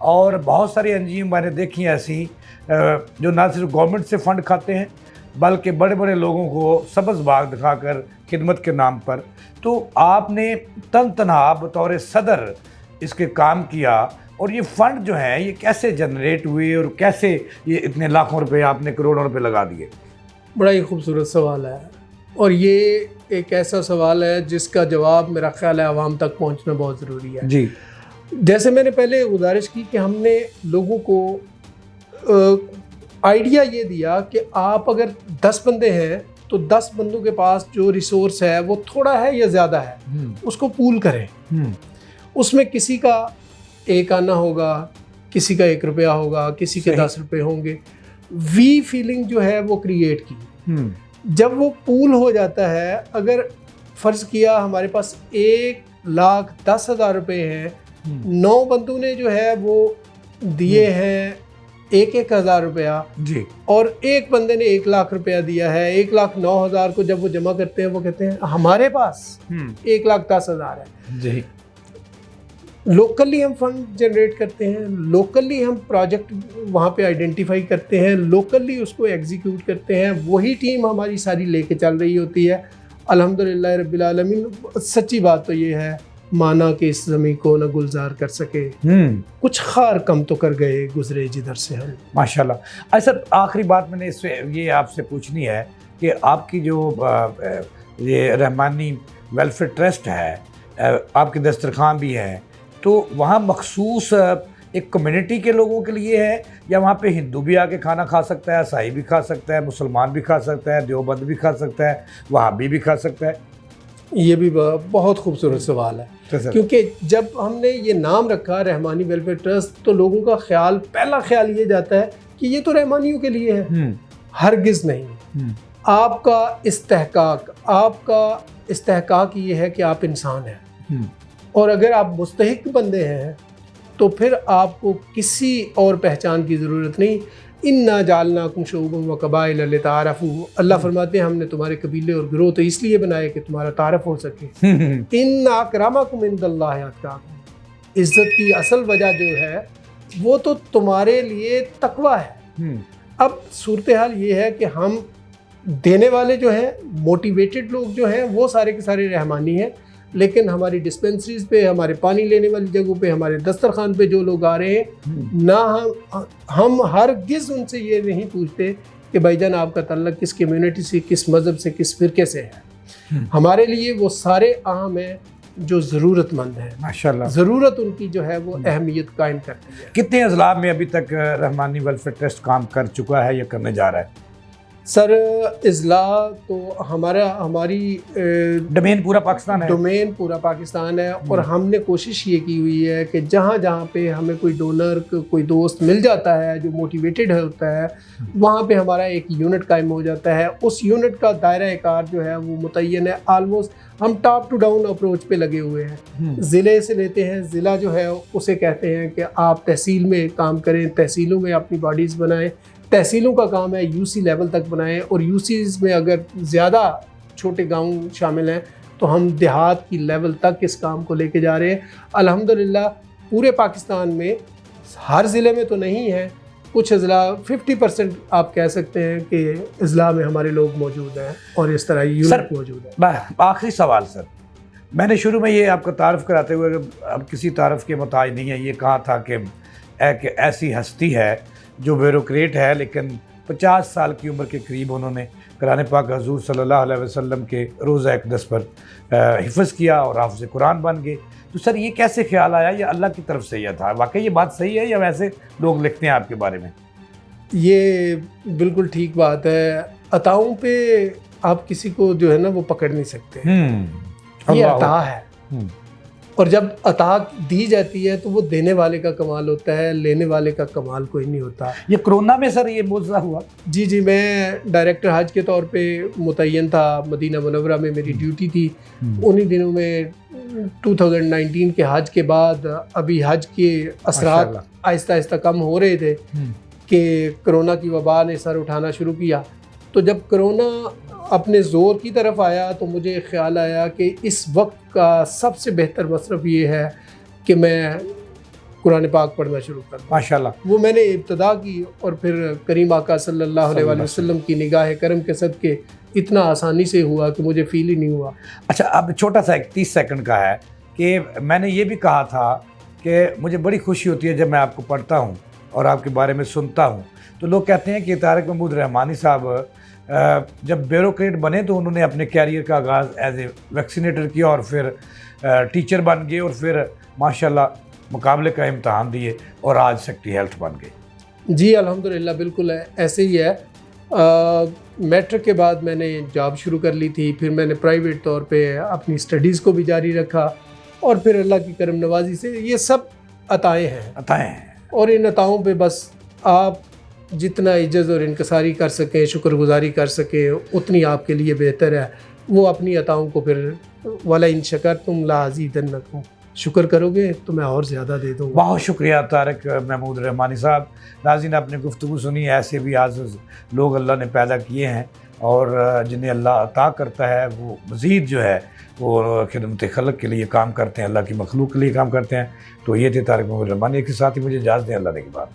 اور بہت ساری این جی او میں نے دیکھی ہیں ایسی جو نہ صرف گورنمنٹ سے فنڈ کھاتے ہیں بلکہ بڑے بڑے لوگوں کو سبز باغ دکھا کر خدمت کے نام پر. تو آپ نے تنہا بطور صدر اس کے کام کیا، اور یہ فنڈ جو ہیں یہ کیسے جنریٹ ہوئے اور کیسے یہ اتنے لاکھوں روپے آپ نے کروڑوں روپے لگا دیے؟ بڑا ہی خوبصورت سوال ہے، اور یہ ایک ایسا سوال ہے جس کا جواب میرا خیال ہے عوام تک پہنچنا بہت ضروری ہے. جی. جیسے میں نے پہلے گزارش کی کہ ہم نے لوگوں کو آئیڈیا یہ دیا کہ آپ اگر 10 بندے ہیں تو 10 بندوں کے پاس جو ریسورس ہے وہ تھوڑا ہے یا زیادہ ہے، اس کو پول کریں. اس میں کسی کا 1 آنا ہوگا، کسی کا 1 روپیہ ہوگا، کسی کے 10 روپے ہوں گے. وی فیلنگ جو ہے وہ کریٹ کی. جب وہ پول ہو جاتا ہے، اگر فرض کیا ہمارے پاس 1,10,000 روپے ہیں، 9 بندوں نے جو ہے وہ دیے ہیں 1,000 روپیہ، جی، اور ایک بندے نے 1,00,000 روپیہ دیا ہے. 1,09,000 کو جب وہ جمع کرتے ہیں وہ کہتے ہیں ہمارے پاس 1,10,000 ہے. جی. لوکلی ہم فنڈ جنریٹ کرتے ہیں، لوکلی ہم پروجیکٹ وہاں پہ آئیڈینٹیفائی کرتے ہیں، لوکلی اس کو ایگزیکیوٹ کرتے ہیں. وہی ٹیم ہماری ساری لے کے چل رہی ہوتی ہے. الحمدللہ رب العالمین. سچی بات تو یہ ہے، مانا کہ اس زمین کو نہ گلزار کر سکے، کچھ خار کم تو کر گئے گزرے جدھر سے ہم. ماشاءاللہ. سر آخری بات میں نے اس سے یہ آپ سے پوچھنی ہے کہ آپ کی جو یہ رحمانی ویلفیئر ٹرسٹ ہے، آپ کے دسترخوان بھی ہے، تو وہاں مخصوص ایک کمیونٹی کے لوگوں کے لیے ہے، یا وہاں پہ ہندو بھی آ کے کھانا کھا سکتا ہے، عیسائی بھی کھا سکتا ہے، مسلمان بھی کھا سکتا ہے، دیوبند بھی کھا سکتا ہے، وہابی بھی کھا سکتا ہے؟ یہ بھی بہت خوبصورت سوال ہے، کیونکہ جب ہم نے یہ نام رکھا رحمانی ویلفیئر ٹرسٹ تو لوگوں کا خیال، پہلا خیال یہ جاتا ہے کہ یہ تو رحمانیوں کے لیے ہے. ہرگز نہیں. آپ کا استحقاق یہ ہے کہ آپ انسان ہیں، اور اگر آپ مستحق بندے ہیں تو پھر آپ کو کسی اور پہچان کی ضرورت نہیں. اِنَّا جَعَلْنَاكُمْ شُعُوبًا وَقَبَائِلَ لِتَعَارَفُوا. اللہ فرماتے ہیں ہم نے تمہارے قبیلے اور گروہ تو اس لیے بنائے کہ تمہارا تعارف ہو سکے. اِنَّ أَكْرَمَكُمْ عِندَ اللَّهِ أَتْقَاكُمْ. عزت کی اصل وجہ جو ہے وہ تو تمہارے لیے تقویٰ ہے. اب صورتحال یہ ہے کہ ہم دینے والے جو ہیں، موٹیویٹڈ لوگ جو ہیں، وہ سارے کے سارے رحمانی ہیں، لیکن ہماری ڈسپنسریز پہ، ہمارے پانی لینے والی جگہوں پہ، ہمارے دسترخوان پہ جو لوگ آ رہے ہیں، نہ ہم ہرگز ان سے یہ نہیں پوچھتے کہ بھائی جان آپ کا تعلق کس کمیونٹی سے، کس مذہب سے، کس فرقے سے ہے. ہمارے لیے وہ سارے عام ہیں جو ضرورت مند ہیں. ماشاءاللہ. ضرورت ان کی جو ہے وہ اہمیت قائم کرتی ہے. کتنے اضلاع میں ابھی تک رحمانی ویلفیئر ٹرسٹ کام کر چکا ہے یا کرنے جا رہا ہے؟ سر اضلاع تو ہماری ڈومین پورا پاکستان ہے. ڈومین پورا پاکستان ہے، اور ہم نے کوشش یہ کی ہوئی ہے کہ جہاں جہاں پہ ہمیں کوئی ڈونر، کوئی دوست مل جاتا ہے جو موٹیویٹڈ ہوتا ہے، وہاں پہ ہمارا ایک یونٹ قائم ہو جاتا ہے. اس یونٹ کا دائرہ کار جو ہے وہ متعین ہے. آلموسٹ ہم ٹاپ ٹو ڈاؤن اپروچ پہ لگے ہوئے ہیں. ضلع سے لیتے ہیں، ضلع جو ہے اسے کہتے ہیں کہ آپ تحصیل میں کام کریں، تحصیلوں میں اپنی باڈیز بنائیں. تحصیلوں کا کام ہے یو سی لیول تک بنائیں، اور یو سیز میں اگر زیادہ چھوٹے گاؤں شامل ہیں تو ہم دیہات کی لیول تک اس کام کو لے کے جا رہے ہیں. الحمدللہ پورے پاکستان میں، ہر ضلع میں تو نہیں ہے، کچھ اضلاع 50% آپ کہہ سکتے ہیں کہ اضلاع میں ہمارے لوگ موجود ہیں، اور اس طرح یونٹ موجود ہے. آخری سوال سر، میں نے شروع میں یہ آپ کا تعارف کراتے ہوئے اب کسی تعارف کے محتاج نہیں ہے، یہ کہا تھا کہ ایک ایسی ہستی ہے جو بیوروکریٹ ہے، لیکن 50 سال کی عمر کے قریب انہوں نے قرآن پاک حضور صلی اللہ علیہ وسلم کے روزہ اقدس پر حفظ کیا اور حافظ قرآن بن گئے. تو سر یہ کیسے خیال آیا؟ یہ اللہ کی طرف سے یہ تھا؟ واقعی یہ بات صحیح ہے یا ویسے لوگ لکھتے ہیں آپ کے بارے میں؟ یہ بالکل ٹھیک بات ہے. عطاؤں پہ آپ کسی کو جو ہے نا وہ پکڑ نہیں سکتے. یہ عطا ہے، اور جب عطا دی جاتی ہے تو وہ دینے والے کا کمال ہوتا ہے، لینے والے کا کمال کوئی نہیں ہوتا. یہ کرونا میں سر یہ معجزہ ہوا؟ جی میں ڈائریکٹر حج کے طور پہ متعین تھا، مدینہ منورہ میں میری ڈیوٹی تھی. انہی دنوں میں 2019 کے حج کے بعد ابھی حج کے اثرات آہستہ آہستہ کم ہو رہے تھے کہ کرونا کی وبا نے سر اٹھانا شروع کیا. تو جب کرونا اپنے زور کی طرف آیا تو مجھے خیال آیا کہ اس وقت کا سب سے بہتر مصرف یہ ہے کہ میں قرآن پاک پڑھنا شروع کر دیا۔ ماشاء اللہ۔ وہ میں نے ابتدا کی اور پھر کریم آقا صلی اللہ علیہ وآلہ وسلم کی نگاہ کرم کے صدقے اتنا آسانی سے ہوا کہ مجھے فیل ہی نہیں ہوا۔ اچھا، اب چھوٹا سا 30 سیکنڈ کا ہے کہ میں نے یہ بھی کہا تھا کہ مجھے بڑی خوشی ہوتی ہے جب میں آپ کو پڑھتا ہوں اور آپ کے بارے میں سنتا ہوں، تو لوگ کہتے ہیں کہ طارق محمود رحمانی صاحب جب بیوروکریٹ بنے تو انہوں نے اپنے کیریئر کا آغاز ایز اے ویکسینیٹر کیا اور پھر ٹیچر بن گئے اور پھر ماشاءاللہ مقابلے کا امتحان دیے اور آج سیکٹری ہیلتھ بن گئے۔ جی الحمدللہ بالکل ایسے ہی ہے۔ میٹرک کے بعد میں نے جاب شروع کر لی تھی، پھر میں نے پرائیویٹ طور پہ اپنی سٹڈیز کو بھی جاری رکھا اور پھر اللہ کی کرم نوازی سے یہ سب عطائیں ہیں۔ عطائیں ہیں۔ اور ان عطاؤں پہ بس آپ جتنا عجز اور انکساری کر سکیں، شکر گزاری کر سکیں، اتنی آپ کے لیے بہتر ہے۔ وہ اپنی عطاؤں کو پھر وَلَئِن شَكَرْتُمْ لَأَزِيدَنَّكُمْ، شکر کرو گے تو میں اور زیادہ دے دوں گا۔ بہت شکریہ طارق محمود رحمانی صاحب۔ ناظرین، آپ نے گفتگو سنی، ایسے بھی عاجز لوگ اللہ نے پیدا کیے ہیں اور جنہیں اللہ عطا کرتا ہے وہ مزید جو ہے وہ خدمت خلق کے لیے کام کرتے ہیں، اللہ کی مخلوق کے لیے کام کرتے ہیں۔ تو یہ تھے طارق محمود رحمانی کے ساتھ ہی مجھے اجازت دیں، اللہ نے کے بعد۔